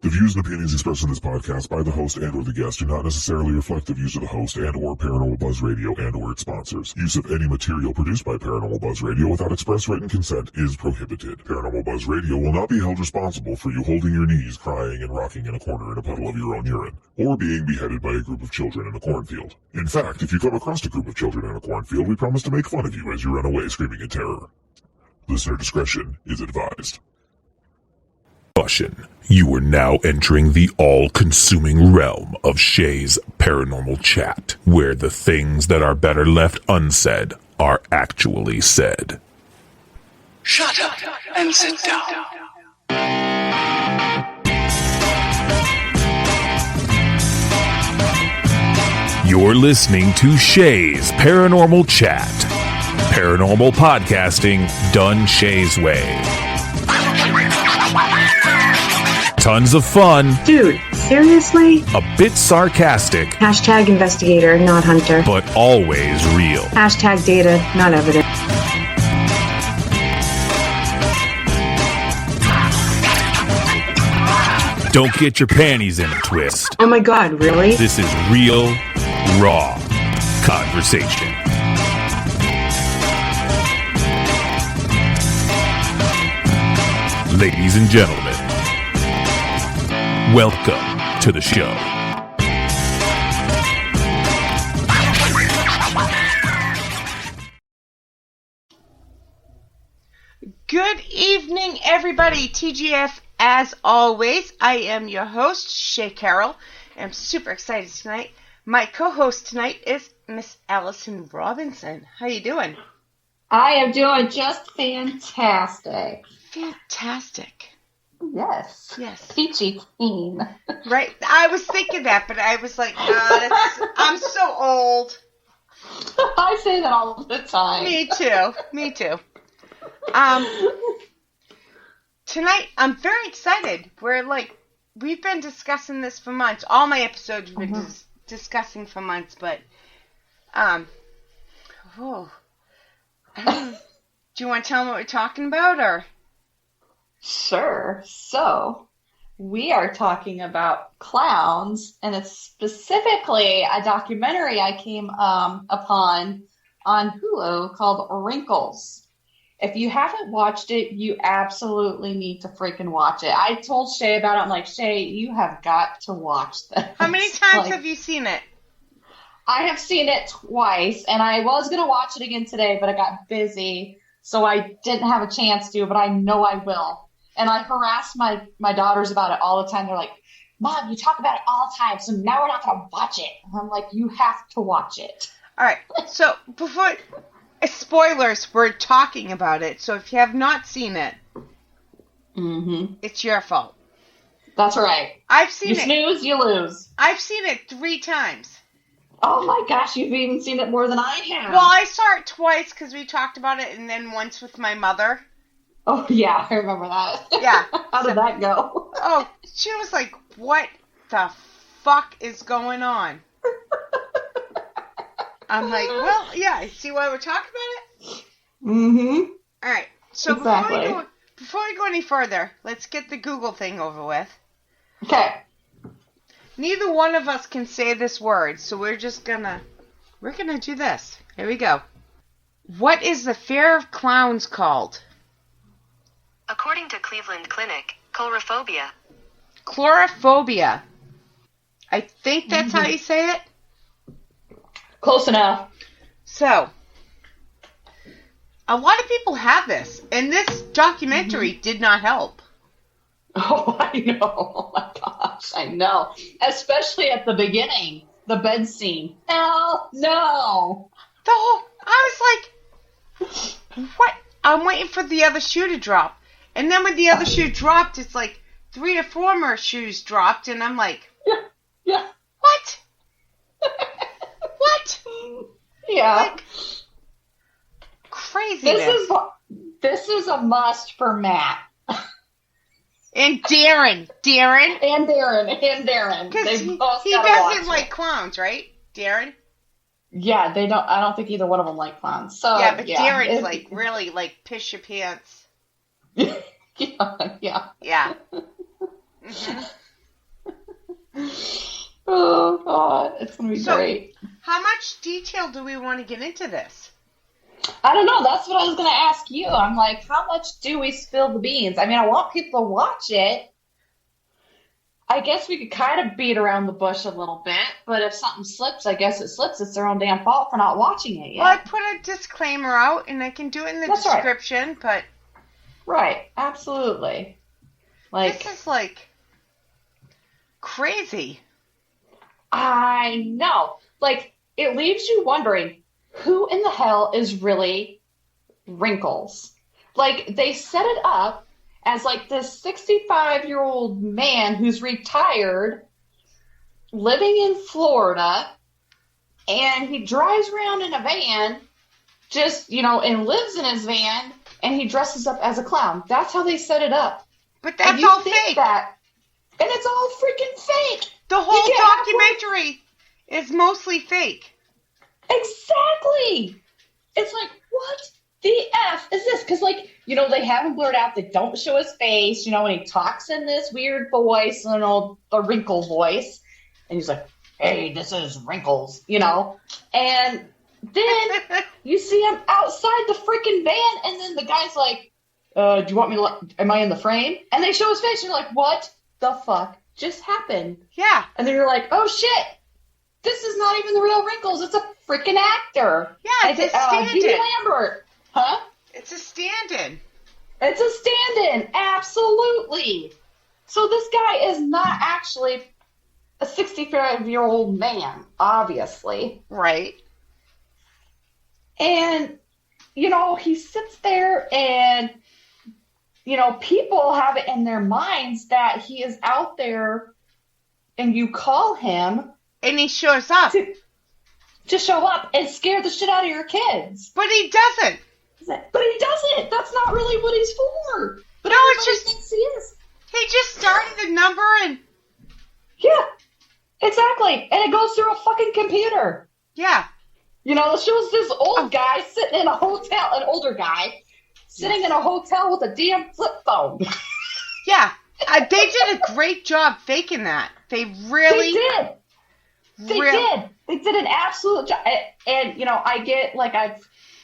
The views and opinions expressed in this podcast by the host and or the guest do not necessarily reflect the views of the host and or Paranormal Buzz Radio and or its sponsors. Use of any material produced by Paranormal Buzz Radio without express written consent is prohibited. Paranormal Buzz Radio will not be held responsible for you holding your knees, crying, and rocking in a corner in a puddle of your own urine, or being beheaded by a group of children in a cornfield. In fact, if you come across a group of children in a cornfield, we promise to make fun of you as you run away screaming in terror. Listener discretion is advised. You are now entering the all-consuming realm of Shay's Paranormal Chat, where the things that are better left unsaid are actually said. Shut up and sit down. You're listening to Shay's Paranormal Chat. Paranormal podcasting done Shay's way. Tons of fun. Dude, seriously? A bit sarcastic. Hashtag investigator, not hunter. But always real. Hashtag data, not evidence. Don't get your panties in a twist. Oh my god, really? This is real, raw conversation. Ladies and gentlemen, welcome to the show. Good evening, everybody. TGF, as always. I am your host, Shay Carroll. I'm super excited tonight. My co-host tonight is Miss Alison Robinson. How you doing? I am doing just fantastic. Fantastic. Yes. Yes. Peachy keen. Right. I was thinking that, but I was like, I'm so old. I say that all the time. Me too. Tonight, I'm very excited. We've been discussing this for months. All my episodes we've been discussing for months, but, do you want to tell them what we're talking about, or? Sure. So, we are talking about clowns, and it's specifically a documentary I came upon on Hulu called Wrinkles. If you haven't watched it, you absolutely need to freaking watch it. I told Shay about it. I'm like, Shay, you have got to watch this. How many times have you seen it? I have seen it twice, and I was going to watch it again today, but I got busy, so I didn't have a chance to, but I know I will. And I harass my daughters about it all the time. They're like, Mom, you talk about it all the time, so now we're not going to watch it. And I'm like, you have to watch it. All right. So before spoilers, we're talking about it. So if you have not seen it, it's your fault. That's right. I've seen it. You snooze, you lose. I've seen it 3 times. Oh my gosh, you've even seen it more than I have. Well, I saw it twice because we talked about it, and then once with my mother. Oh, yeah, I remember that. Yeah. How did that go? Oh, she was like, what the fuck is going on? I'm like, well, yeah, see why we're talking about it? Mm-hmm. All right, so exactly. before we go any further, let's get the Google thing over with. Okay. Neither one of us can say this word, so we're gonna do this. Here we go. What is the fear of clowns called? According to Cleveland Clinic, chlorophobia. Chlorophobia. I think that's how you say it. Close enough. So, a lot of people have this, and this documentary did not help. Oh, I know. Oh, my gosh. I know. Especially at the beginning, the bed scene. Hell no. I was like, what? I'm waiting for the other shoe to drop. And then when the other shoe dropped, it's like 3 or 4 more shoes dropped, and I'm like, yeah. What? What? Yeah. Like, craziness. This is a must for Matt. And Darren. And Darren. Because They both he gotta doesn't watch like it. clowns, right? Darren? Yeah, they don't. I don't think either one of them like clowns. So Yeah, but Darren's it- like really like piss your pants. yeah. Yeah. hmm Oh God, it's gonna be So- great. How much detail do we want to get into this? I don't know. That's what I was gonna ask you. I'm like, how much do we spill the beans? I mean, I want people to watch it. I guess we could kind of beat around the bush a little bit, but if something slips, I guess it slips. It's their own damn fault for not watching it yet. Well, I put a disclaimer out, and I can do it in the That's right. description, but Right, absolutely. Like, this is like crazy. I know. Like, it leaves you wondering, who in the hell is really Wrinkles? Like, they set it up as like this 65-year-old man who's retired, living in Florida, and he drives around in a van, just, and lives in his van, and he dresses up as a clown. That's how they set it up. But And that's you all think fake. that, and it's all freaking fake. The You whole get halfway- documentary is mostly fake. Exactly. It's like, what the F is this? Because, they have him blurred out. They don't show his face, and he talks in this weird voice, the wrinkle voice. And he's like, hey, this is Wrinkles, And then you see him outside the freaking van, and then the guy's like, do you want me to, am I in the frame? And they show his face, and you're like, what the fuck just happened? Yeah. And then you're like, oh, shit. This is not even the real Wrinkles. It's a freaking actor. Yeah, it's a stand-in. Dee Lambert. Huh? It's a stand-in. It's a stand-in. Absolutely. So this guy is not actually a 65-year-old man, obviously. Right. And, he sits there and, people have it in their minds that he is out there and you call him And he shows up. to show up and scare the shit out of your kids. But he doesn't. But he doesn't. That's not really what he's for. But No, it's everybody just- thinks he is. He just started the number and... Yeah, exactly. And it goes through a fucking computer. Yeah. It shows this old guy sitting in a hotel, an older guy, sitting in a hotel with a damn flip phone. Yeah. They did a great job faking that. They really... They did. They did. They did an absolute job. And I get,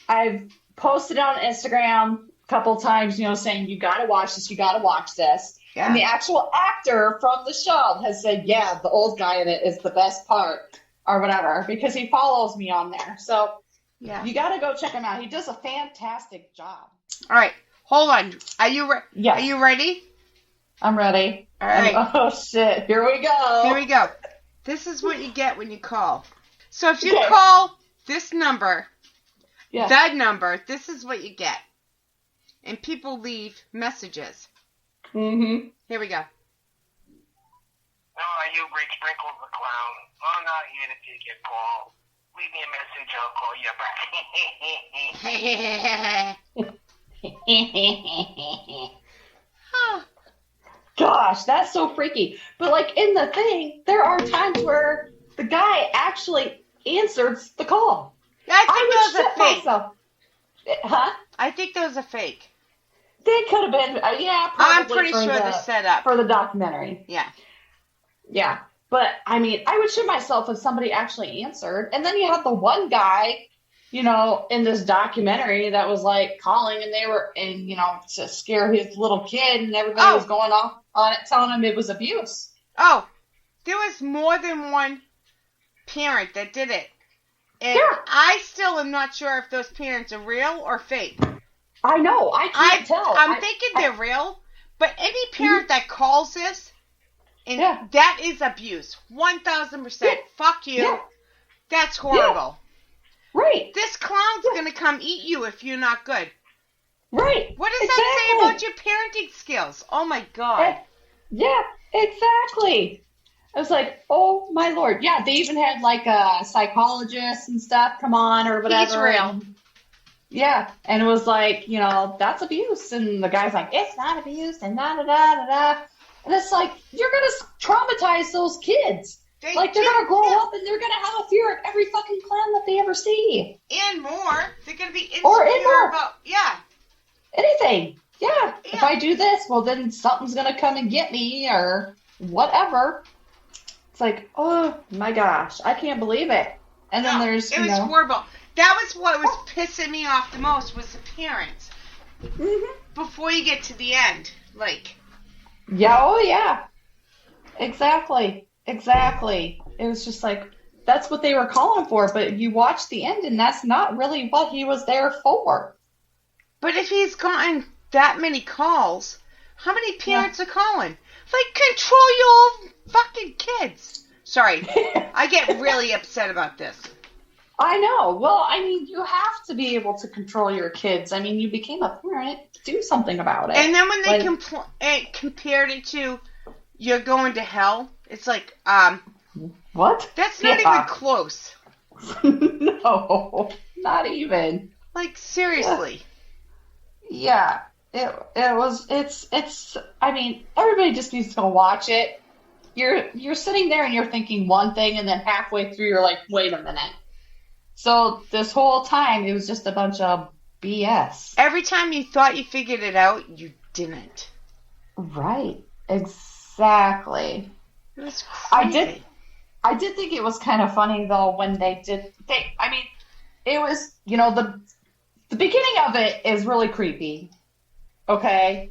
I've posted on Instagram a couple times, saying, you got to watch this, you got to watch this. Yeah. And the actual actor from the show has said, yeah, the old guy in it is the best part or whatever, because he follows me on there. So Yeah. you got to go check him out. He does a fantastic job. All right. Hold on. Are you Yes. Are you ready? I'm ready. All right. Oh, shit. Here we go. Here we go. This is what you get when you call. So if you Okay. call this number, Yeah. that number, this is what you get. And people leave messages. Mm-hmm. Here we go. No, you reached Wrinkles the Clown. I'm not here to take your call. Leave me a message, I'll call you back. Gosh, that's so freaky. But in the thing, there are times where the guy actually answers the call. I I think would that was shit a fake. myself. Huh? I think that was a fake. They could have been, yeah, probably I'm pretty for sure the, the setup. for the documentary. Yeah. Yeah. But, I mean, I would shit myself if somebody actually answered. And then you have the one guy, in this documentary that was, calling and they were, and, to scare his little kid, and everybody was going off on it, telling him it was abuse. Oh, there was more than one parent that did it. And Yeah. I still am not sure if those parents are real or fake. I know. I can't tell. I'm thinking they're real, but any parent that calls this, and Yeah. that is abuse. 1,000%. Fuck you. Yeah. That's horrible. Right. This clown's going to come eat you if you're not good. Right. What does that say about your parenting skills? Oh, my God. Yeah, exactly. I was like, oh, my Lord. Yeah, they even had, a psychologist and stuff come on or whatever. He's real. Yeah, and it was like, that's abuse. And the guy's like, it's not abuse, and da-da-da-da-da. And it's like, you're going to traumatize those kids. They're going to grow up and they're going to have a fear of every fucking clown that they ever see. And more. They're going to be insecure about, anything. Yeah. If I do this, well, then something's going to come and get me or whatever. It's like, oh my gosh, I can't believe it. And then there's, it was horrible. That was what was pissing me off the most was the parents. Mm-hmm. Before you get to the end, Yeah, oh yeah. Exactly. It was just like, that's what they were calling for, but you watch the end and that's not really what he was there for. But if he's gotten that many calls, how many parents are calling? Control your own fucking kids. Sorry, I get really upset about this. I know. Well, I mean, you have to be able to control your kids. I mean, you became a parent. Do something about it. And then when they compared it to you're going to hell, it's like, what? That's not even close. No, not even. Seriously. Yeah. I mean, everybody just needs to go watch it. You're sitting there and you're thinking one thing, and then halfway through you're like, wait a minute. So this whole time it was just a bunch of BS. Every time you thought you figured it out, you didn't. Right. Exactly. It was crazy. I did think it was kind of funny though when it was, the beginning of it is really creepy. Okay?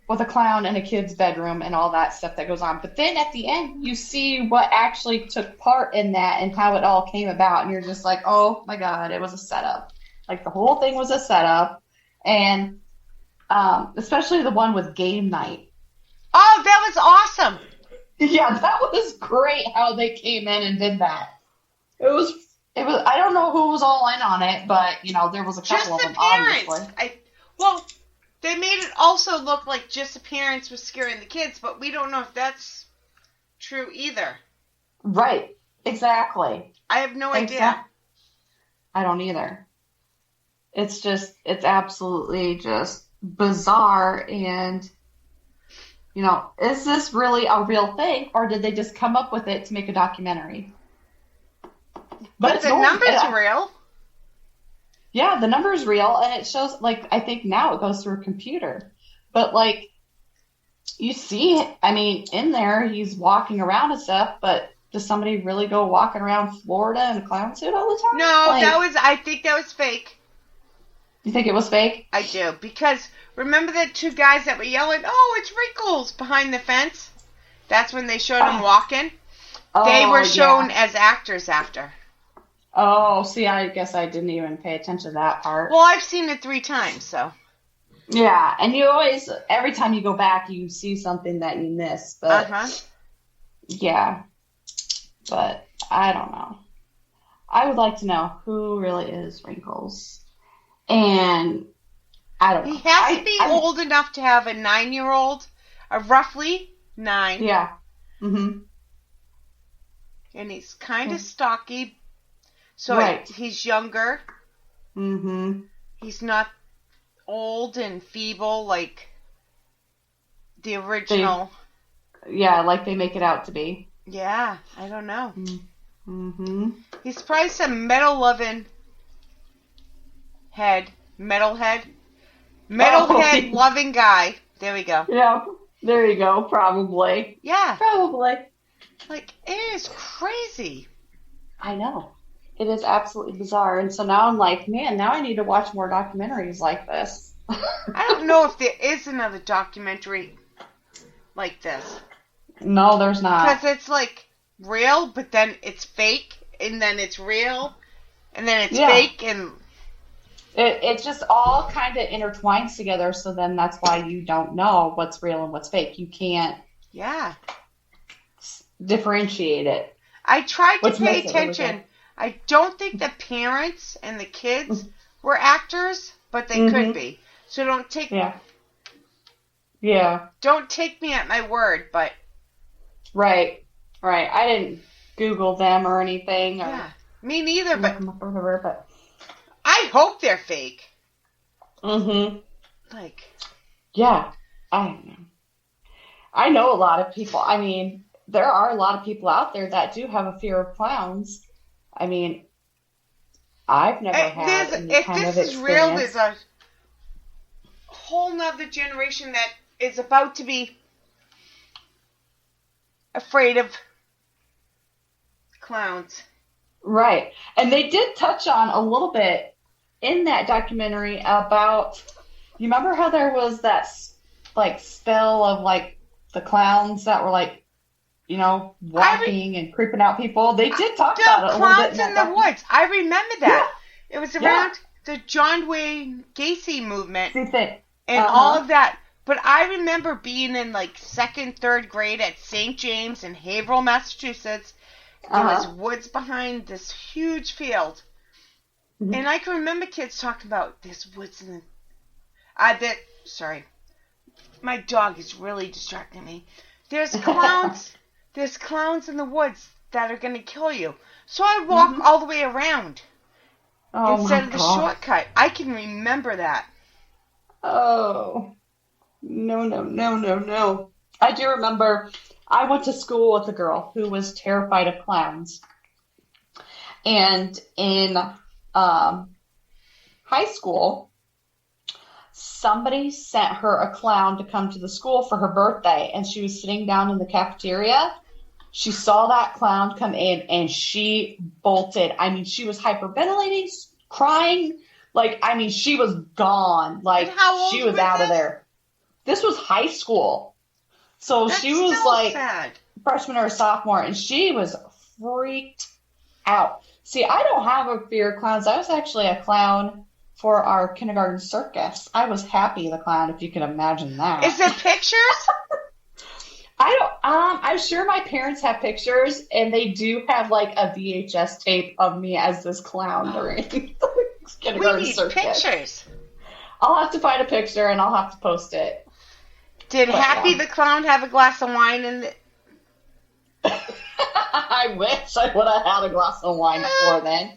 With a clown in a kid's bedroom and all that stuff that goes on. But then at the end, you see what actually took part in that and how it all came about. And you're just like, oh my God, it was a setup. The whole thing was a setup. And especially the one with game night. Oh, that was awesome. Yeah, that was great how they came in and did that. It was, I don't know who was all in on it, but, there was a couple of them, obviously. They made it also look like just the parents were scaring the kids, but we don't know if that's true either. Right. Exactly. I have no idea. I don't either. It's absolutely just bizarre. And, is this really a real thing, or did they just come up with it to make a documentary? But the numbers are real. Yeah, the number's real, and it shows, I think now it goes through a computer. But, you see, in there, he's walking around and stuff, but does somebody really go walking around Florida in a clown suit all the time? No, I think that was fake. You think it was fake? I do, because remember the two guys that were yelling, oh, it's Wrinkles, behind the fence? That's when they showed him walking. They were shown as actors after. Oh, see, I guess I didn't even pay attention to that part. Well, I've seen it 3 times, so. Yeah, and you always, every time you go back, you see something that you miss. But, yeah. But, I don't know. I would like to know who really is Wrinkles. And, I don't know. He has to be old enough to have a 9-year-old, roughly 9. Yeah. Mm-hmm. And he's kind of stocky. So he's younger. Mm-hmm. He's not old and feeble like the original. Like they make it out to be. Yeah, I don't know. Mm-hmm. He's probably some metalhead loving guy. There we go. Yeah, there you go. Probably. Yeah. Probably. It is crazy. I know. It is absolutely bizarre. And so now I'm like, man, now I need to watch more documentaries like this. I don't know if there is another documentary like this. No, there's not. Because it's real, but then it's fake, and then it's real, and then it's fake, and... It just all kind of intertwines together, so then that's why you don't know what's real and what's fake. You can't differentiate it. I tried to pay attention. I don't think the parents and the kids were actors, but they could be. So don't take don't take me at my word, but right. I didn't Google them or anything. Me neither. But I hope they're fake. Mm-hmm. Like, yeah, I don't know. I know a lot of people. I mean, there are a lot of people out there that do have a fear of clowns. I mean, I've never had any kind of experience. If this is real, there's a whole nother generation that is about to be afraid of clowns. Right. And they did touch on a little bit in that documentary about, you remember how there was that like spell of like the clowns that were like, you know, walking and creeping out people? They did talk about it a little bit. Clowns in the woods. I remember that. Yeah. It was around the John Wayne Gacy movement and all of that. But I remember being in like 2nd, 3rd grade at St. James in Haverhill, Massachusetts. There was woods behind this huge field. Mm-hmm. And I can remember kids talking about this woods in the... Sorry. My dog is really distracting me. There's clowns. There's clowns in the woods that are going to kill you. So I walk all the way around instead of the shortcut. I can remember that. Oh. No. I do remember I went to school with a girl who was terrified of clowns. And in high school, somebody sent her a clown to come to the school for her birthday, and she was sitting down in the cafeteria. She saw that clown come in, and she bolted. I mean, she was hyperventilating, crying. Like, I mean, she was gone. Like, she was out of there. This was high school. So she was like freshman or sophomore, and she was freaked out. See, I don't have a fear of clowns. I was actually a clown for our kindergarten circus. I was Happy the Clown, if you can imagine that. Is there pictures? I'm sure my parents have pictures, and they do have like a VHS tape of me as this clown during kindergarten circus. We need pictures. I'll have to find a picture, and I'll have to post it. Did Happy the Clown have a glass of wine in the... I wish I would have had a glass of wine before then.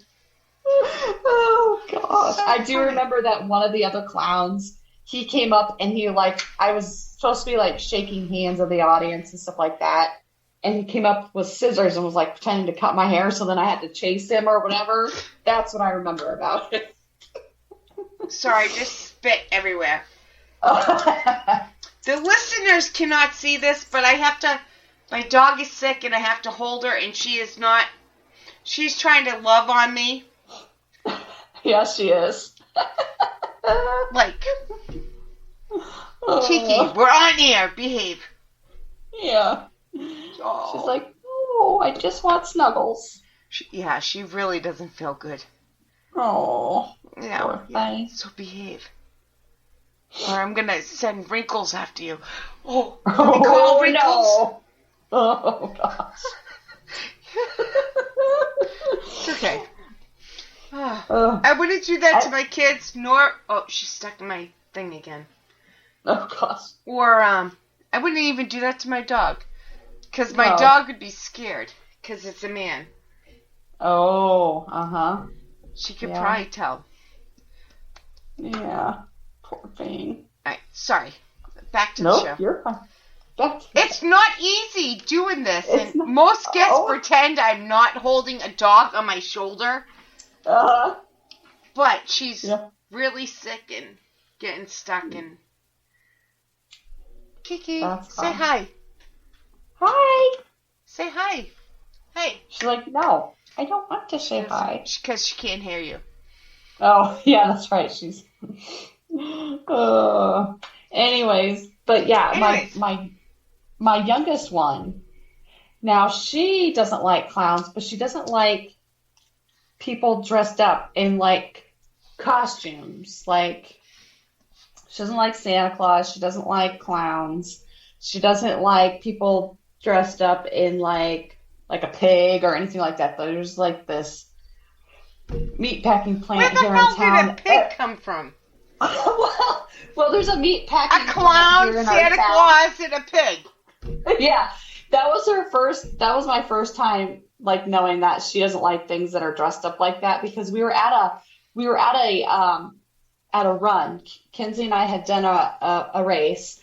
Oh, gosh. So I do remember that one of the other clowns, he came up and he, like, I was supposed to be, like, shaking hands of the audience and stuff like that. And he came up with scissors and was, like, pretending to cut my hair, so then I had to chase him or whatever. That's what I remember about it. Sorry, just spit everywhere. The listeners cannot see this, but I have to... My dog is sick, and I have to hold her, and she is not... She's trying to love on me. Yeah, she is. Like, Kiki, we're on air. Behave. Yeah. Oh. She's like, oh, I just want snuggles. She really doesn't feel good. Oh. Yeah, so behave. Or I'm going to send Wrinkles after you. Oh, call Wrinkles? No. Oh, gosh. It's okay. I wouldn't do that to my kids, nor... Oh, she's stuck in my thing again. Oh, gosh. Or, I wouldn't even do that to my dog. Because my dog would be scared. Because it's a man. Oh, uh-huh. She could probably tell. Yeah. Poor thing. Alright, sorry. Back to the show. Nope, you're fine. It's not easy doing this, and most guests pretend I'm not holding a dog on my shoulder. But she's really sick and getting stuck in. Kiki, say hi. Hi. Say hi. Hey. She's like, no, I don't want to say hi. Because she can't hear you. Oh, yeah, that's right. She's... Anyways, but yeah, my youngest one, now she doesn't like clowns, but she doesn't like people dressed up in like costumes. Like, she doesn't like Santa Claus. She doesn't like clowns. She doesn't like people dressed up in like a pig or anything like that. There's like this meatpacking plant here in town. Where the hell did a pig come from? Well, there's a meat packing. A clown, Santa Claus, and a pig. Yeah, that was my first time like knowing that she doesn't like things that are dressed up like that, because we were at a at a run. Kinsey and I had done a race,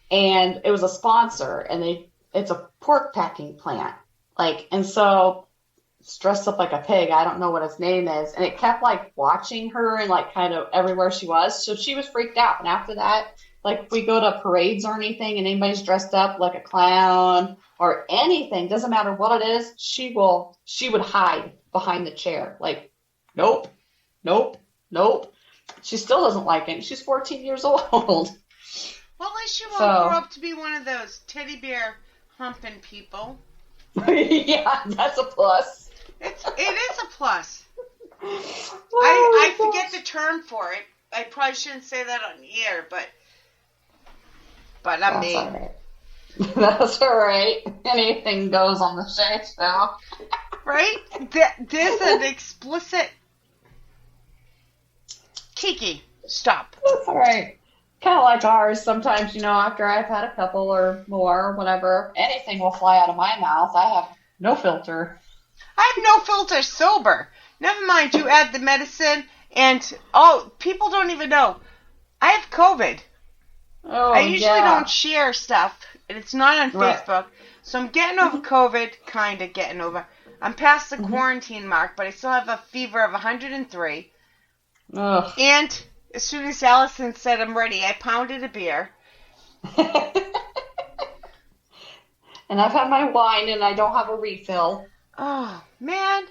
and it was a sponsor, and it's a pork packing plant. And so it's dressed up like a pig. I don't know what his name is. And it kept watching her and kind of everywhere she was. So she was freaked out. And after that, if we go to parades or anything and anybody's dressed up like a clown or anything, doesn't matter what it is, she would hide behind the chair. Nope, nope, nope. She still doesn't like it. She's 14 years old. Well, at least she won't grow up to be one of those teddy bear humping people. Yeah, that's a plus. It is a plus. I forget the term for it. I probably shouldn't say that on the air, but I'm me. All right. That's all right. Anything goes on the show. Right? There's an explicit... Kiki, stop. That's all right. Kind of like ours. Sometimes, after I've had a couple or more, whatever, anything will fly out of my mouth. I have no filter. I have no filter sober. Never mind, you add the medicine, and, people don't even know. I have COVID. Oh, I usually don't share stuff, and it's not on Facebook, so I'm getting over COVID, kind of getting over. I'm past the quarantine mark, but I still have a fever of 103. Ugh. And as soon as Alison said I'm ready, I pounded a beer. And I've had my wine, and I don't have a refill. Oh, man.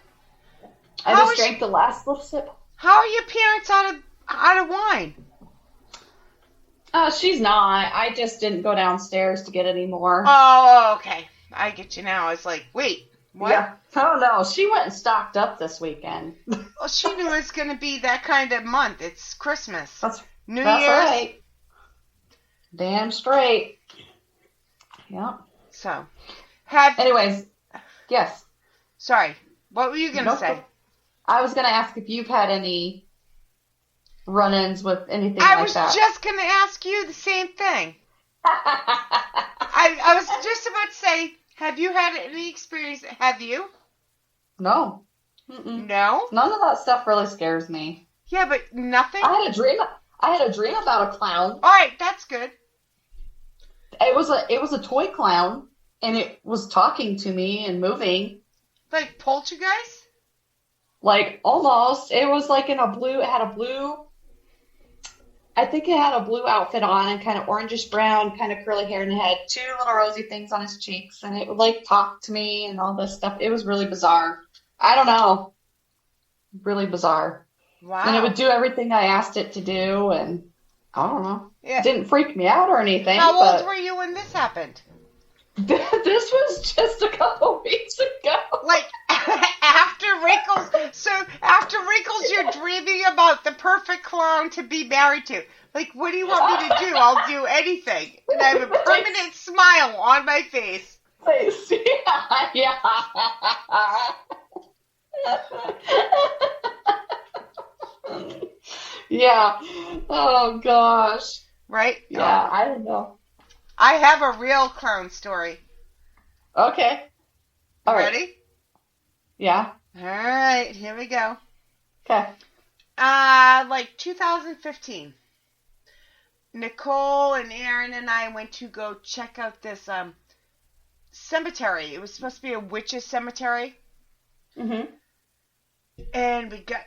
I just drank the last little sip. How are your parents out of wine? She's not. I just didn't go downstairs to get any more. Oh, okay. I get you now. I was like, wait, what? Yeah. Oh, no. She went and stocked up this weekend. Well, she knew it was going to be that kind of month. It's Christmas. That's New Year's. Right. Damn straight. Yep. So, anyways, yes. Sorry. What were you going to say? I was going to ask if you've had any run-ins with anything like that. I was just going to ask you the same thing. I was just about to say, have you had any experience? Have you? No. Mm-mm. No? None of that stuff really scares me. Yeah, but nothing? I had a dream about a clown. All right, that's good. It was a toy clown, and it was talking to me and moving. Like Poltergeist? Almost. It was in a blue, I think it had a blue outfit on and kind of orangish brown, kind of curly hair, and it had two little rosy things on his cheeks, and it would talk to me and all this stuff. It was really bizarre. I don't know. Really bizarre. Wow. And it would do everything I asked it to do, and I don't know. Yeah. It didn't freak me out or anything. How old were you when this happened? This was just a couple weeks ago. After Wrinkles. So after Wrinkles, you're dreaming about the perfect clown to be married to. What do you want me to do? I'll do anything. And I have a permanent smile on my face. Yeah. Yeah. Oh, gosh. Right? Yeah, I don't know. I have a real clown story. Okay. All right. Ready? Yeah. All right, here we go. Okay. 2015. Nicole and Aaron and I went to go check out this cemetery. It was supposed to be a witches' cemetery. Mm-hmm. And we got...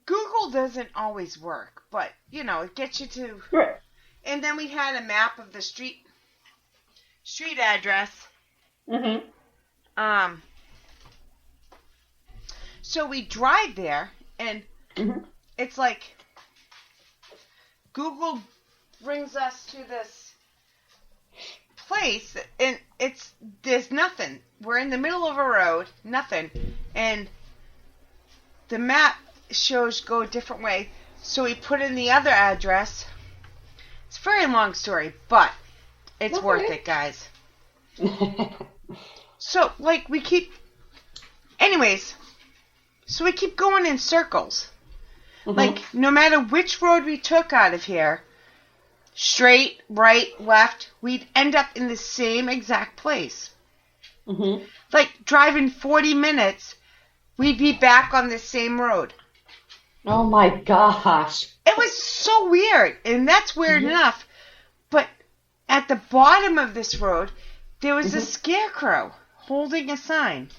Google doesn't always work, but, it gets you to... Right. And then we had a map of the street address. Mm-hmm. So we drive there, and it's Google brings us to this place, and there's nothing. We're in the middle of a road, nothing, and the map shows go a different way. So we put in the other address. It's a very long story, but it's worth it, guys. So, we keep... Anyways, so we keep going in circles. Mm-hmm. No matter which road we took out of here, straight, right, left, we'd end up in the same exact place. Mm-hmm. Driving 40 minutes, we'd be back on the same road. Oh, my gosh. It was so weird, and that's weird enough. But at the bottom of this road, there was a scarecrow holding a sign.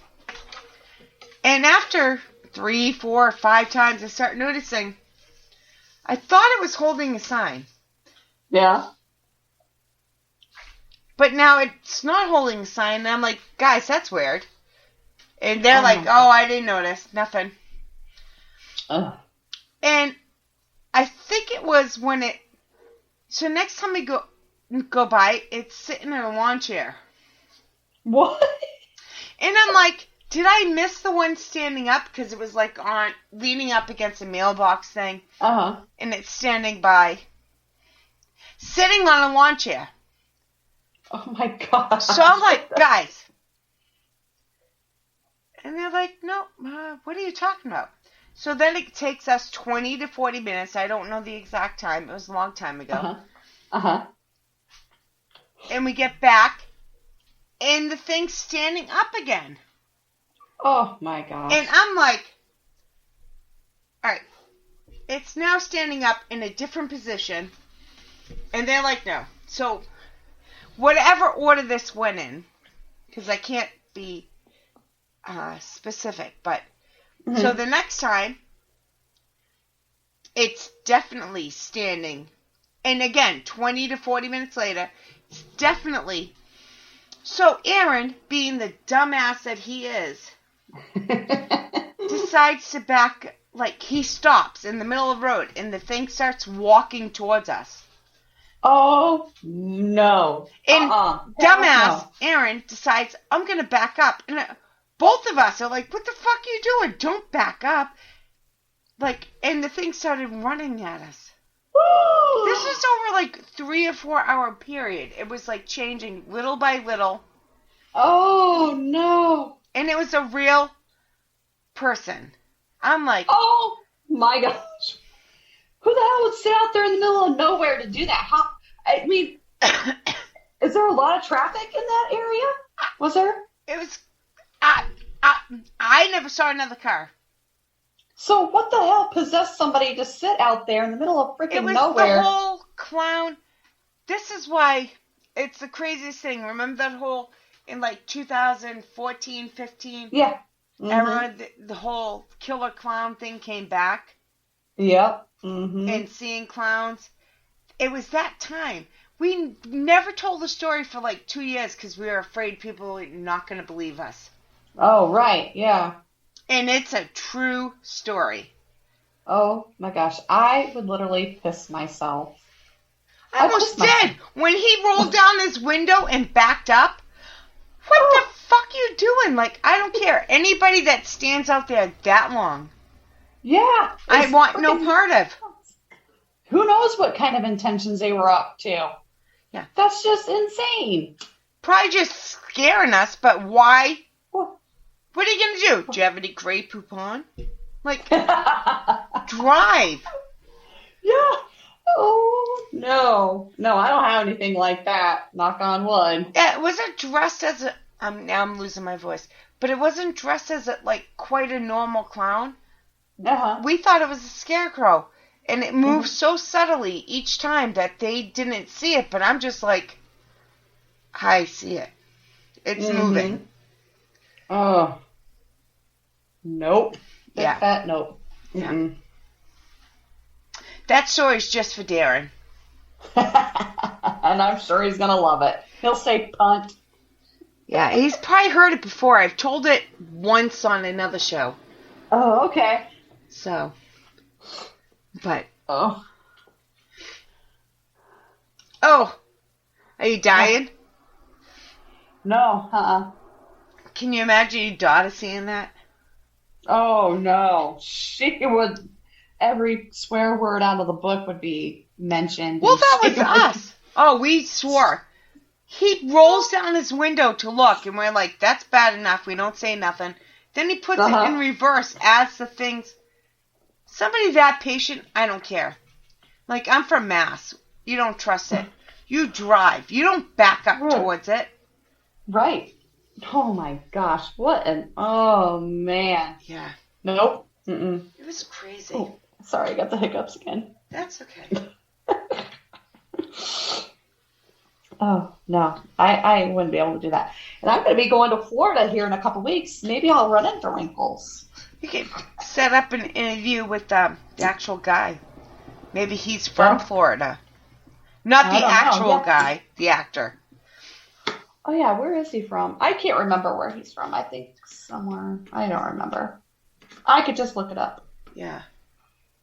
And after 3, 4, 5 times, I start noticing, I thought it was holding a sign. Yeah. But now it's not holding a sign, and I'm like, guys, that's weird. And they're like, oh, I didn't notice. Nothing. And I think it was when it... So next time we go by, it's sitting in a lawn chair. What? And I'm like, did I miss the one standing up? Because it was like leaning up against a mailbox thing. Uh-huh. And it's standing by. Sitting on a lawn chair. Oh my gosh. So I'm like, guys. And they're like, no, what are you talking about? So then it takes us 20 to 40 minutes. I don't know the exact time. It was a long time ago. Uh-huh. Uh-huh. And we get back, and the thing's standing up again. Oh my gosh. And I'm like, all right, it's now standing up in a different position. And they're like, no. So whatever order this went in, because I can't be specific, but so the next time, it's definitely standing. And again, 20 to 40 minutes later, it's definitely. So Aaron, being the dumbass that he is, decides to back, like he stops in the middle of the road and the thing starts walking towards us. Oh, no. And dumbass Aaron decides, I'm going to back up. And both of us are like, what the fuck are you doing? Don't back up. Like, and the thing started running at us. This was over like 3 or 4 hour period. It was like changing little by little. Oh, no. And it was a real person. I'm like, oh my gosh. Who the hell would sit out there in the middle of nowhere to do that? How? I mean, is there a lot of traffic in that area? Was there? It was. I never saw another car. So what the hell possessed somebody to sit out there in the middle of freaking nowhere? It was the whole clown. This is why it's the craziest thing. Remember that whole in like 2014, 15? Yeah. Era, the whole killer clown thing came back. Yep. Mm-hmm. And seeing clowns. It was that time. We never told the story for like 2 years because we were afraid people were not going to believe us. Oh, right. Yeah. And it's a true story. Oh, my gosh. I would literally piss myself. I almost did. When he rolled down his window and backed up. What the fuck are you doing? Like, I don't care. Anybody that stands out there that long. Yeah. I want no part of. Who knows what kind of intentions they were up to. Yeah. That's just insane. Probably just scaring us, but why? What are you going to do? Do you have any Grey Poupon? Like, drive. Yeah. Oh, no. No, I don't have anything like that. Knock on wood. Yeah, it wasn't dressed as a... now I'm losing my voice. But it wasn't dressed as like quite a normal clown. Uh-huh. We thought it was a scarecrow. And it moved so subtly each time that they didn't see it. But I'm just like, I see it. It's moving. Oh. Nope. Big Yeah. fat nope. Yeah. Mm-mm. That story's just for Darren. And I'm sure he's going to love it. He'll say punt. Yeah, he's probably heard it before. I've told it once on another show. Oh, okay. So, but... Oh. Oh, are you dying? No, Can you imagine your daughter seeing that? Oh, no. She would... Every swear word out of the book would be mentioned. Well, that was us. Oh, we swore. He rolls down his window to look, and we're like, that's bad enough. We don't say nothing. Then he puts it in reverse as the things... Somebody that patient, I don't care. Like, I'm from Mass. You don't trust it. You drive. You don't back up towards it. Right. Oh, my gosh. What an... Oh, man. Yeah. Nope. Mm-mm. It was crazy. Oh, sorry, I got the hiccups again. That's okay. Oh, no. I wouldn't be able to do that. And I'm going to be going to Florida here in a couple weeks. Maybe I'll run into Wrinkles. You can set up an interview with the actual guy. Maybe he's from Florida. Not the actual guy, the actor. Oh, yeah. Where is he from? I can't remember where he's from. I think somewhere. I don't remember. I could just look it up. Yeah.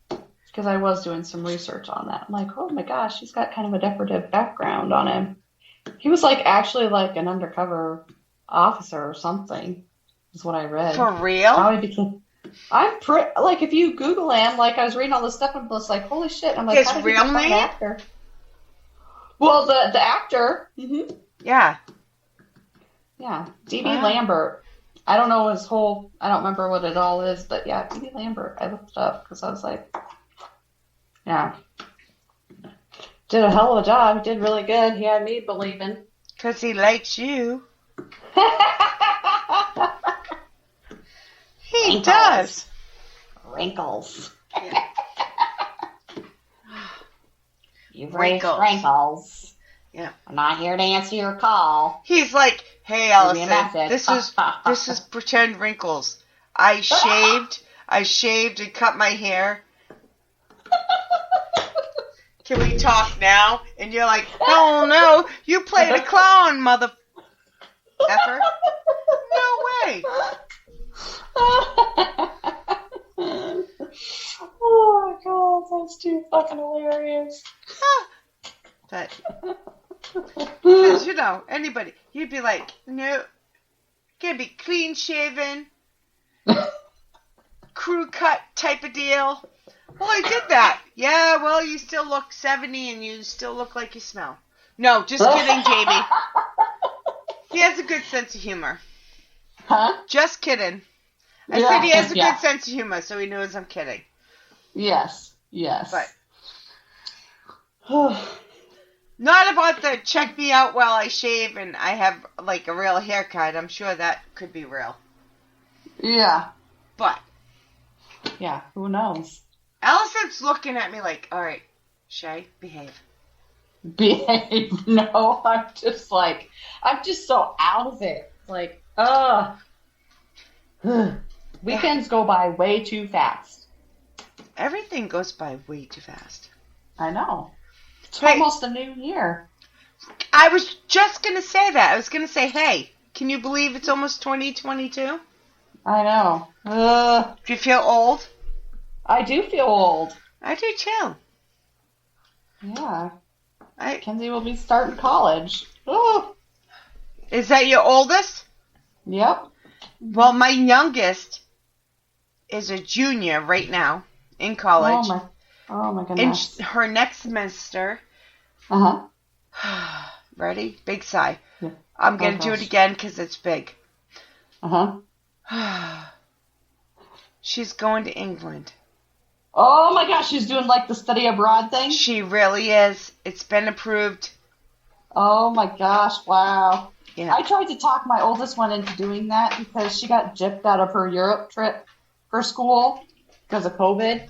Because I was doing some research on that. I'm like, oh my gosh, he's got kind of a decorative background on him. He was actually an undercover officer or something, is what I read. For real? How he became. If you Google him, I was reading all this stuff and I was like, holy shit. I'm like, his how did real he become name? an actor? Well, the actor. Mm-hmm. Yeah. Yeah. D.B. Lambert. I don't know his whole, I don't remember what it all is, but yeah, D.B. Lambert. I looked it up because I was like, yeah. Did a hell of a job. He did really good. He had me believing. Because he likes you. He does. Wrinkles. Yeah. You've raised wrinkles. Yeah. I'm not here to answer your call. He's like, hey, Allison, this is pretend wrinkles. I shaved and cut my hair. Can we talk now? And you're like, no, you played a clown, mother effer. No way. Oh my god, that's too fucking hilarious. But, because, anybody, you'd be like, no, gonna be clean shaven, crew cut type of deal. Well, I did that. Yeah, well, you still look 70 and you still look like you smell. No, just kidding, Jamie. He has a good sense of humor. Huh? Just kidding. I said he has a good sense of humor, so he knows I'm kidding. Yes. But not about the check me out while I shave and I have a real haircut. I'm sure that could be real. Yeah. But yeah, who knows? Allison's looking at me like, all right, Shay, behave. Behave? No, I'm just so out of it. Weekends go by way too fast. Everything goes by way too fast. I know. It's almost a new year. I was just going to say that. I was going to say, hey, can you believe it's almost 2022? I know. Do you feel old? I do feel old. I do too. Yeah. Kenzie will be starting college. Oh. Is that your oldest? Yep. Well, my youngest is a junior right now in college. Oh my goodness. And her next semester. Uh-huh. Ready? Big sigh. Yeah. I'm going to do it again because it's big. Uh-huh. She's going to England. Oh my gosh, she's doing the study abroad thing? She really is. It's been approved. Oh my gosh, wow. Yeah. I tried to talk my oldest one into doing that because she got gypped out of her Europe trip for school because of COVID.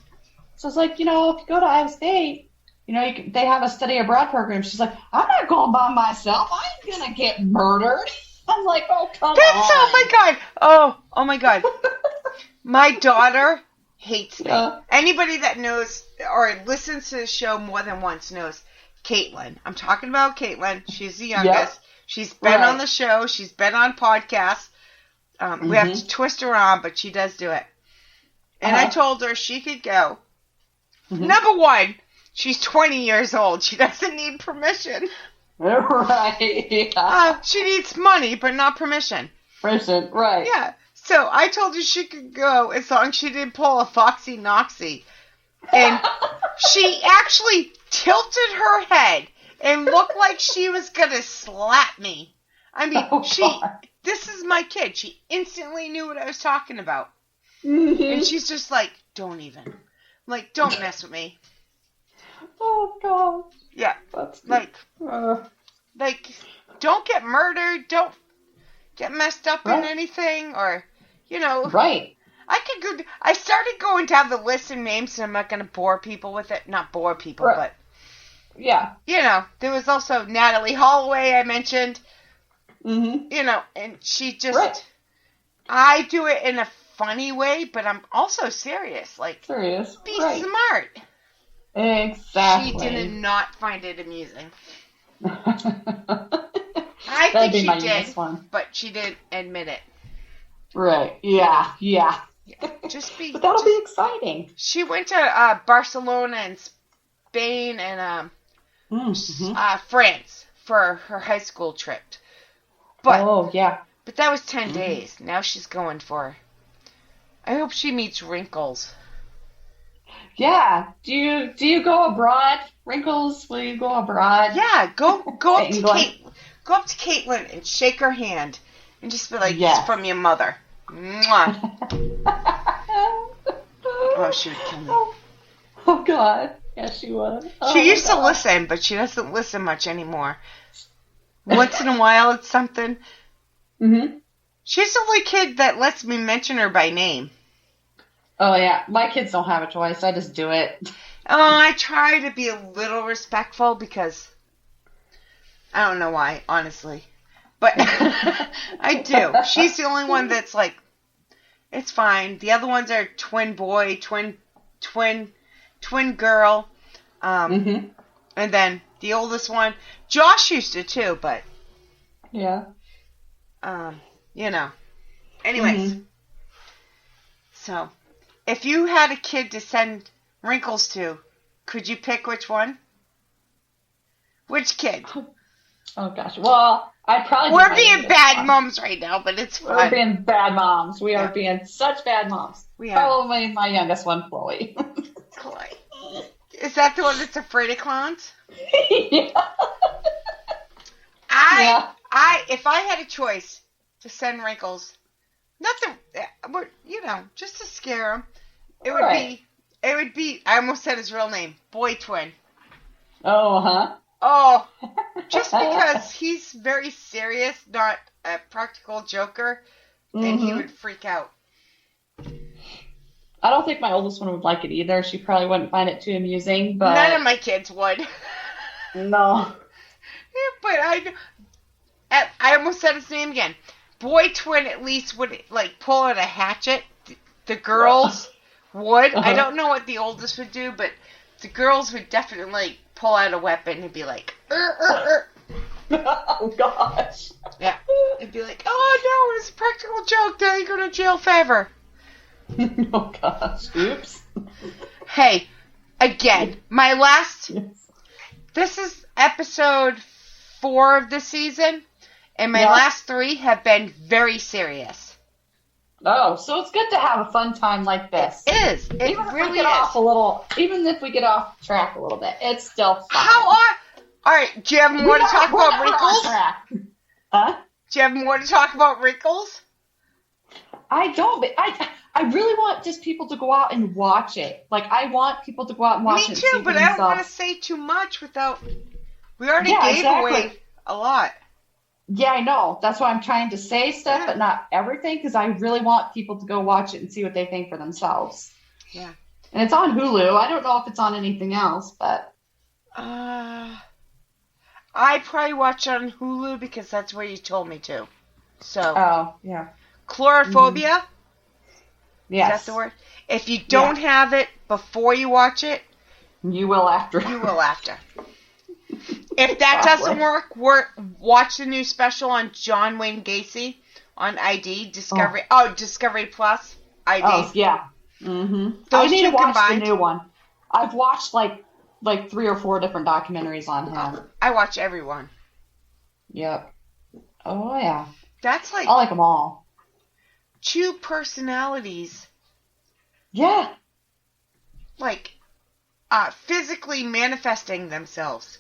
So it's if you go to Iowa State, they have a study abroad program. She's like, I'm not going by myself. I ain't going to get murdered. I'm like, oh, come on. Oh my God. Oh my God. My daughter hates me. Anybody that knows or listens to the show more than once knows Caitlin. I'm talking about Caitlin. She's the youngest. Yep. She's been on the show. She's been on podcasts. We have to twist her on, but she does do it. And I told her she could go. Number one, she's 20 years old. She doesn't need permission. Right. She needs money, but not permission. Permission, right. Yeah. So I told her she could go as long as she didn't pull a Foxy Noxy. And she actually tilted her head and looked like she was going to slap me. I mean, this is my kid. She instantly knew what I was talking about. And she's just like, don't even. I'm like, don't mess with me. Oh, God. Yeah. That's don't get murdered. Don't get messed up in anything or, Right. I started going down the list of names, so I'm not going to bore people with it. Not bore people, Right. but Yeah. There was also Natalie Holloway I mentioned. Mm-hmm. And she just. Right. I do it in a funny way, but I'm also serious. Like, Serious. be Right. smart. Exactly. She did not find it amusing. I That'd think be she my did, youngest one. but she didn't admit it. Right. Yeah. But that'll be exciting. She went to Barcelona and Spain and France for her high school trip. But But that was 10 days. Now she's going for. I hope she meets Wrinkles. Yeah. Do you go abroad, Wrinkles? Will you go abroad? Yeah. Go up to Kate. Go up to Caitlin and shake her hand, and just be like, "It's from your mother." Mwah. Oh, she would kill me. Oh God. Yeah, she would. She used to listen, but she doesn't listen much anymore. Once in a while, it's something. Mm-hmm. She's the only kid that lets me mention her by name. Oh, yeah. My kids don't have a choice. I just do it. Oh, I try to be a little respectful because I don't know why, honestly. But I do. She's the only one that's like, it's fine. The other ones are twin boy, twin girl. And then the oldest one, Josh used to too, but. Yeah. Anyways. So, if you had a kid to send Wrinkles to, could you pick which one? Which kid? Oh gosh. Well, I'd probably. We're being bad moms right now, but it's fun. We're being bad moms. We are being such bad moms. We are. Probably my youngest one, Chloe. Chloe. Is that the one that's afraid of clowns? Yeah. If I had a choice to send Wrinkles, just to scare him, it would be, I almost said his real name, Boy Twin. Oh, huh? Oh, just because he's very serious, not a practical joker, and he would freak out. I don't think my oldest one would like it either. She probably wouldn't find it too amusing, but... None of my kids would. No. But I almost said his name again. Boy Twin at least would, like, pull out a hatchet. The girls would. I don't know what the oldest would do, but the girls would definitely pull out a weapon and be like, Oh, gosh. Yeah. It'd be like, oh, no, it's a practical joke. Now you go to jail forever. Oh, gosh. Oops. Hey, again, my last... This is episode 4 of the season, and my last 3 have been very serious. Oh, so it's good to have a fun time like this. It is. It even really if we get is. off a little, even if we get off track a little bit, it's still fun. All right, do you have more to talk about Wrinkles? Huh? Do you have more to talk about Wrinkles? I don't, but I really want just people to go out and watch it. Like, I want people to go out and watch it. Me too, but I don't want to say too much without... We already gave away a lot. Yeah, I know. That's why I'm trying to say stuff, but not everything, because I really want people to go watch it and see what they think for themselves. Yeah. And it's on Hulu. I don't know if it's on anything else, but... I probably watch it on Hulu because that's where you told me to. So. Oh, yeah. Chlorophobia? Yes. Is that the word? If you don't have it before you watch it... You will after. You will after. If that doesn't work, watch the new special on John Wayne Gacy on ID, Discovery. Discovery Plus, ID. Oh, yeah. Mm-hmm. Those I need to watch combined. the new one. I've watched like 3 or 4 different documentaries on him. I watch everyone. Yep. Oh, yeah. That's like... I like them all. 2 personalities. Yeah. Like, physically manifesting themselves.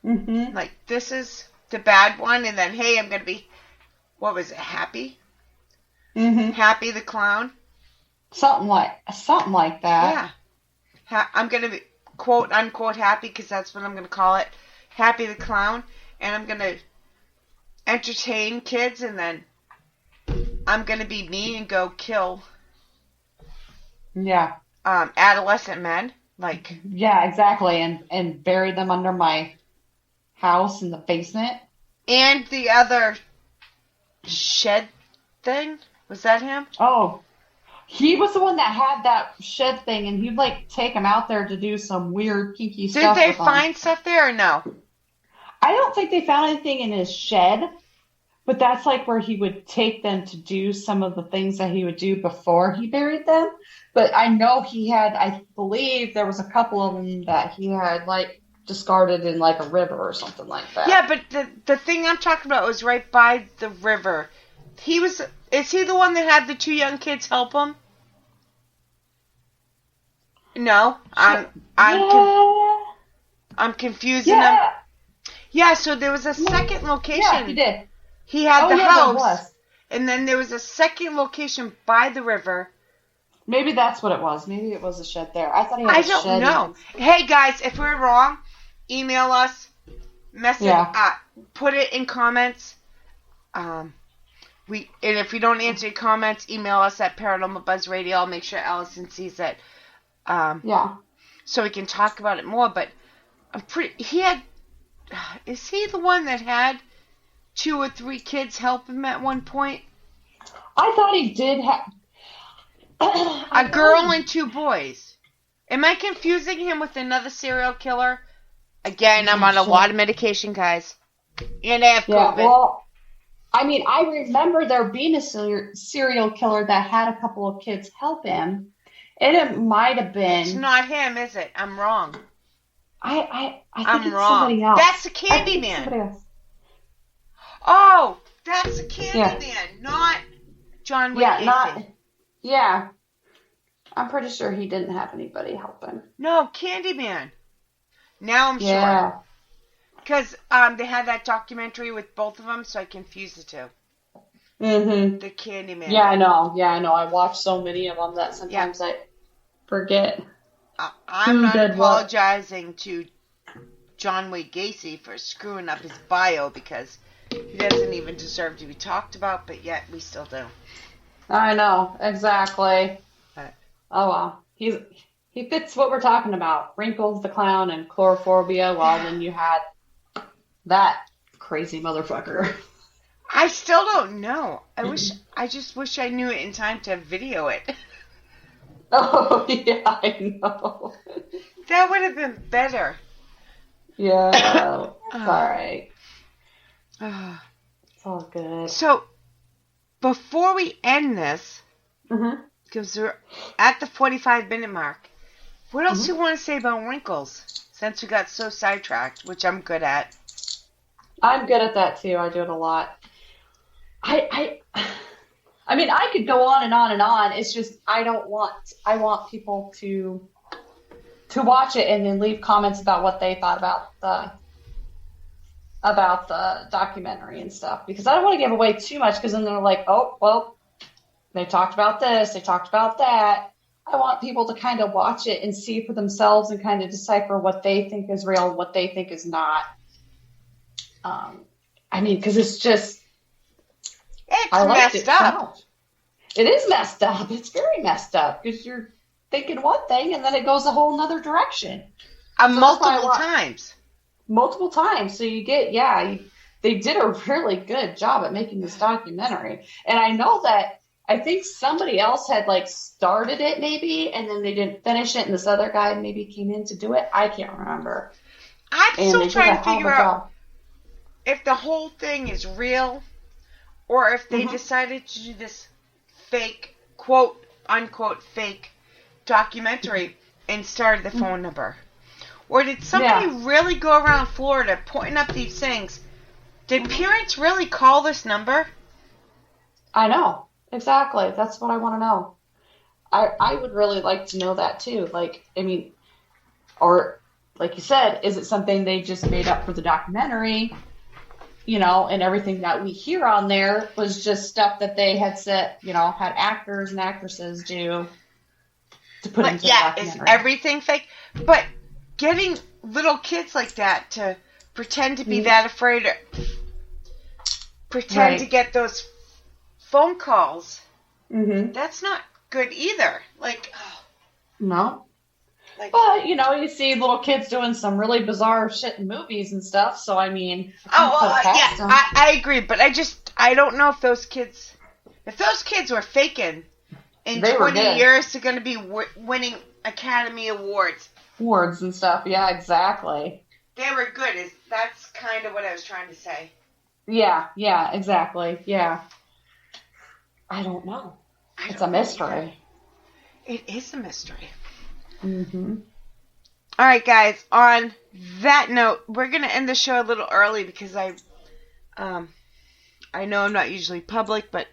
Mm-hmm. Like, this is the bad one, and then, hey, I'm going to be, what was it, Happy? Mm-hmm. Happy the Clown? Something like that. Yeah. I'm going to be, quote, unquote, happy, because that's what I'm going to call it. Happy the Clown. And I'm going to entertain kids, and then I'm going to be me and go kill Yeah. Adolescent men. Like. Yeah, exactly. And buried them under my house in the basement. And the other shed thing? Was that him? Oh, he was the one that had that shed thing, and he'd like take him out there to do some weird kinky stuff. Did they find stuff there or no? I don't think they found anything in his shed, but that's like where he would take them to do some of the things that he would do before he buried them. But I know I believe there was a couple of them that he had like discarded in like a river or something like that. Yeah, but the thing I'm talking about was right by the river. Is he the one that had the two young kids help him? No, I'm confusing them. Yeah, so there was a second location. Yeah, he did. He had the house, and then there was a second location by the river. Maybe that's what it was. Maybe it was a shed there. I thought he had a shed. I don't know. Hey guys, if we're wrong, email us, message, put it in comments. And if we don't answer your comments, email us at Paranormal Buzz Radio. I'll make sure Allison sees it. So we can talk about it more. But is he the one that had 2 or 3 kids help him at one point? I thought he did have a girl and 2 boys. Am I confusing him with another serial killer? Again, I'm on a lot of medication, guys. And I have COVID. Well, I mean, I remember there being a serial killer that had a couple of kids help him. And it might have been... It's not him, is it? I'm wrong. I think I'm it's wrong. somebody else. That's the Candyman. Somebody else. Oh, that's the Candyman, not John Wayne Gacy. Yeah. I'm pretty sure he didn't have anybody help him. No, Candyman. Now I'm sure. Because they had that documentary with both of them, so I confused the two. Mm-hmm. The Candyman. Yeah, I know. I watch so many of them that sometimes I forget. I'm not apologizing to John Wayne Gacy for screwing up his bio because he doesn't even deserve to be talked about, but yet we still do. I know, exactly. Oh, well. He fits what we're talking about. Wrinkles the Clown and Chlorophobia. Well, then you had that crazy motherfucker. I still don't know. I just wish I knew it in time to video it. Oh, yeah, I know. That would have been better. Yeah, it's alright. It's all good. So, before we end this, because we're at the 45-minute mark, what else do you want to say about Wrinkles? Since we got so sidetracked, which I'm good at. I'm good at that, too. I do it a lot. I mean, I could go on and on and on. It's just I want people to watch it and then leave comments about what they thought about the documentary and stuff, because I don't want to give away too much, because then they're like, oh, well, they talked about this, they talked about that. I want people to kind of watch it and see for themselves and kind of decipher what they think is real and what they think is not. I mean, because it's just... It's messed up. It is messed up. It's very messed up because you're thinking one thing and then it goes a whole nother direction. Multiple times. Multiple times. So you get, they did a really good job at making this documentary. And I know that, I think somebody else had like started it maybe and then they didn't finish it and this other guy maybe came in to do it. I can't remember. I'm still trying to figure out if the whole thing is real or if they decided to do this fake, quote, unquote, fake documentary and started the phone number. Or did somebody really go around Florida pointing up these things? Did parents really call this number? I know. Exactly. That's what I want to know. I would really like to know that too. Like, I mean, or like you said, is it something they just made up for the documentary? You know, and everything that we hear on there was just stuff that they had said, you know, had actors and actresses do to put into the documentary. Is everything fake? But getting little kids like that to pretend to be that afraid, or pretend to get those phone calls, that's not good either. Like, No. Like, But, you see little kids doing some really bizarre shit in movies and stuff, so I mean... I agree, but I don't know if those kids were faking, in 20 years they're going to be winning Academy Awards. Awards and stuff, yeah, exactly. They were good, that's kind of what I was trying to say. Yeah, exactly, yeah. I don't know. It's a mystery. It is a mystery. Mm-hmm. All right, guys. On that note, we're gonna end the show a little early because I know I'm not usually public, but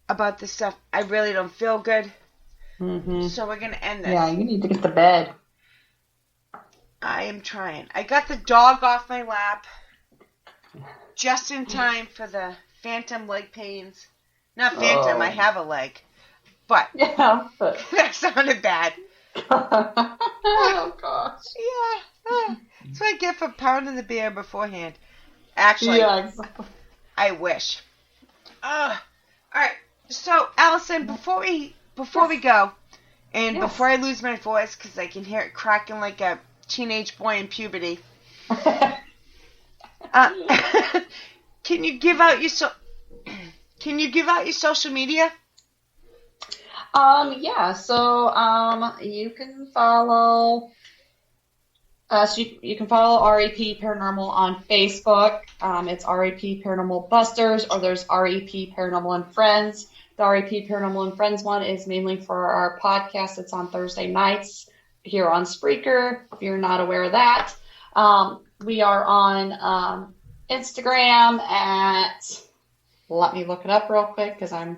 about this stuff, I really don't feel good. Mm-hmm. So we're gonna end this. Yeah, you need to get to bed. I am trying. I got the dog off my lap just in time for the phantom leg pains. Not phantom. I have a leg, but yeah, that sounded bad. Oh gosh. Yeah. That's what I get for pounding the beer beforehand. Actually, yeah, exactly. I wish. All right. So, Alison, before we go, and before I lose my voice, because I can hear it cracking like a teenage boy in puberty, can you give out your social media? Yeah, so, you can follow us, you can follow REP Paranormal on Facebook. It's REP Paranormal Busters, or there's REP Paranormal and Friends. The REP Paranormal and Friends one is mainly for our podcast. It's on Thursday nights here on Spreaker, if you're not aware of that. We are on, Instagram at, let me look it up real quick, because I'm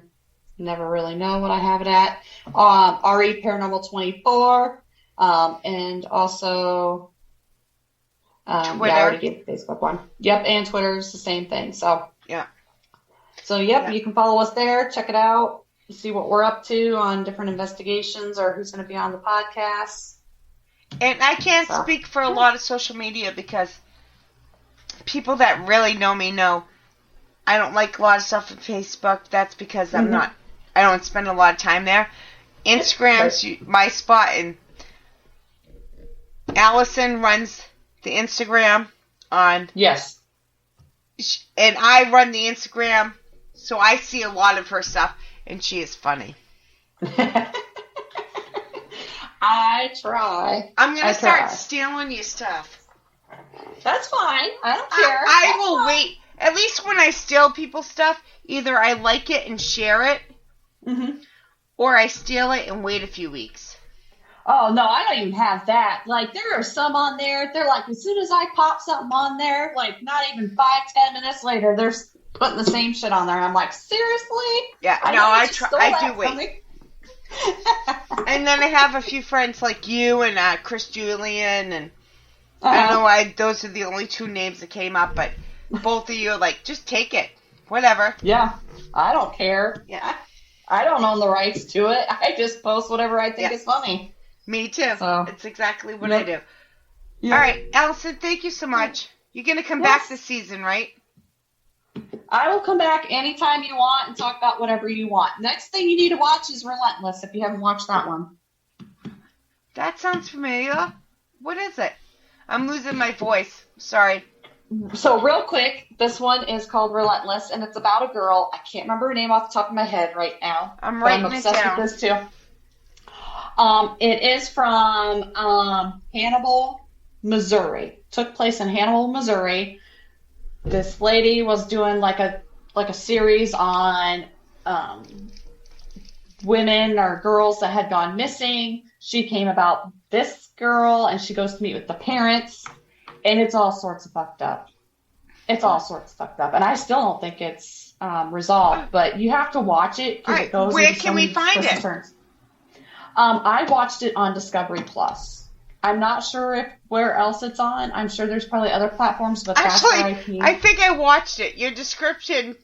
never really know what I have it at. RE Paranormal 24, and also Twitter. Yeah, I already gave the Facebook one. Yep, and Twitter's the same thing. So yeah. So you can follow us there, check it out, see what we're up to on different investigations or who's going to be on the podcast. And I can't speak for a lot of social media because people that really know me know I don't like a lot of stuff on Facebook. That's because I don't spend a lot of time there. Instagram's my spot, and Allison runs the Instagram on. Yes. And I run the Instagram, so I see a lot of her stuff, and she is funny. I try. I'm going to start stealing your stuff. That's fine. I don't care. I will wait. At least when I steal people's stuff, either I like it and share it, or I steal it and wait a few weeks. Oh, no, I don't even have that. Like, there are some on there, they're like, as soon as I pop something on there, like, not even 5-10 minutes later, they're putting the same shit on there. I'm like, seriously? Yeah, I do wait. And then I have a few friends like you and Chris Julian, and I don't know why those are the only two names that came up, but both of you are like, just take it. Whatever. Yeah, I don't care. Yeah. I don't own the rights to it. I just post whatever I think is funny. Me too. So, it's exactly what I do. All right, Alison, thank you so much. You're going to come back this season, right? I will come back anytime you want and talk about whatever you want. Next thing you need to watch is Relentless, if you haven't watched that one. That sounds familiar. What is it? I'm losing my voice. Sorry. So real quick, this one is called Relentless, and it's about a girl. I can't remember her name off the top of my head right now. I'm writing it down. I'm obsessed with this too. It is from Hannibal, Missouri. Took place in Hannibal, Missouri. This lady was doing like a series on women or girls that had gone missing. She came about this girl, and she goes to meet with the parents, and it's all sorts of fucked up. It's all sorts of fucked up, and I still don't think it's resolved. But you have to watch it because it goes. Where can we find it? Turns. I watched it on Discovery Plus. I'm not sure where else it's on. I'm sure there's probably other platforms, but that's actually, I think I watched it. Your description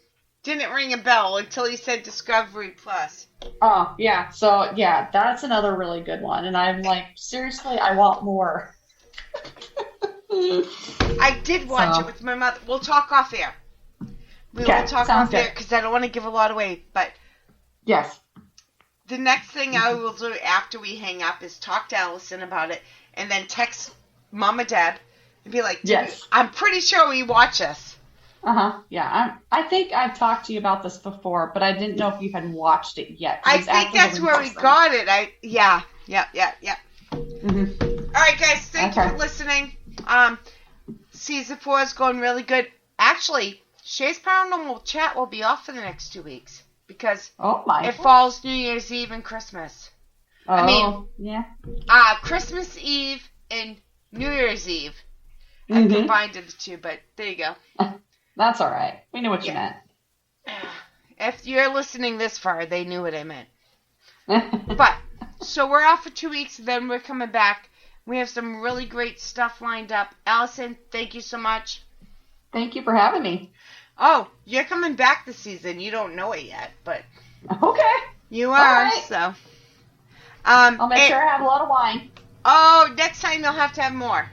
didn't ring a bell until you said Discovery Plus. Oh, yeah. So, yeah, that's another really good one. And I'm like, seriously, I want more. I did watch it with my mother. We'll talk off air. We will talk off air because I don't want to give a lot away. But yes, the next thing I will do after we hang up is talk to Allison about it, and then text Mama Deb and be like, yes, I'm pretty sure we watch us. Yeah, I think I've talked to you about this before, but I didn't know if you had watched it yet. I think that's where we got it. Yeah. Mm-hmm. All right, guys, thank you for listening. Season 4 is going really good. Actually, Shay's Paranormal Chat will be off for the next 2 weeks because it falls New Year's Eve and Christmas. Yeah. Christmas Eve and New Year's Eve. I combined the two, but there you go. That's all right. We know what you meant. If you're listening this far, they knew what I meant. But, so we're off for 2 weeks, then we're coming back. We have some really great stuff lined up. Allison, thank you so much. Thank you for having me. Oh, you're coming back this season. You don't know it yet, but... Okay. You are, right. So... I'll make sure I have a lot of wine. Oh, next time you'll have to have more.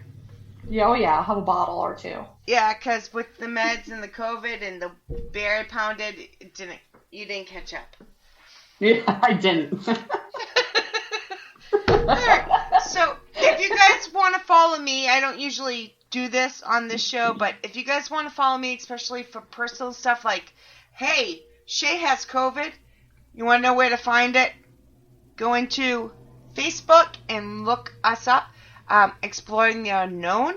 Yeah, I'll have a bottle or two. Yeah, because with the meds and the COVID and the beer I pounded, you didn't catch up. Yeah, I didn't. Alright, so if you guys want to follow me, I don't usually do this on this show, but if you guys want to follow me, especially for personal stuff like, hey, Shay has COVID, you want to know where to find it? Go into Facebook and look us up, Exploring the Unknown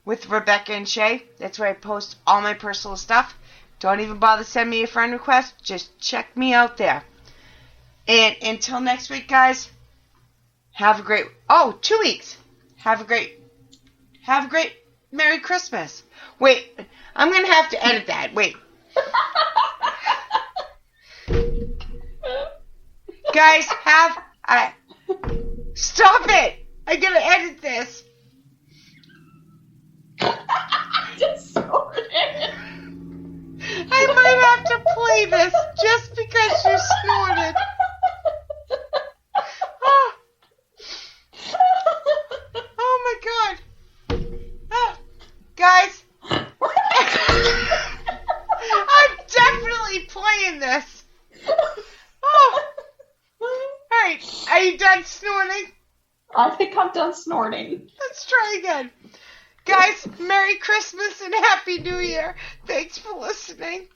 with Rebecca and Shay. That's where I post all my personal stuff. Don't even bother sending me a friend request. Just check me out there. And until next week, guys, have a great... 2 weeks. Have a great Merry Christmas. Wait, I'm going to have to edit that. Wait. Guys, stop it! I gotta edit this. Just snorted. I might have to play this just because you snorted. Oh my god. Guys, I'm definitely playing this. Alright, are you done snorting? I think I'm done snorting. Let's try again. Guys, Merry Christmas and Happy New Year. Thanks for listening.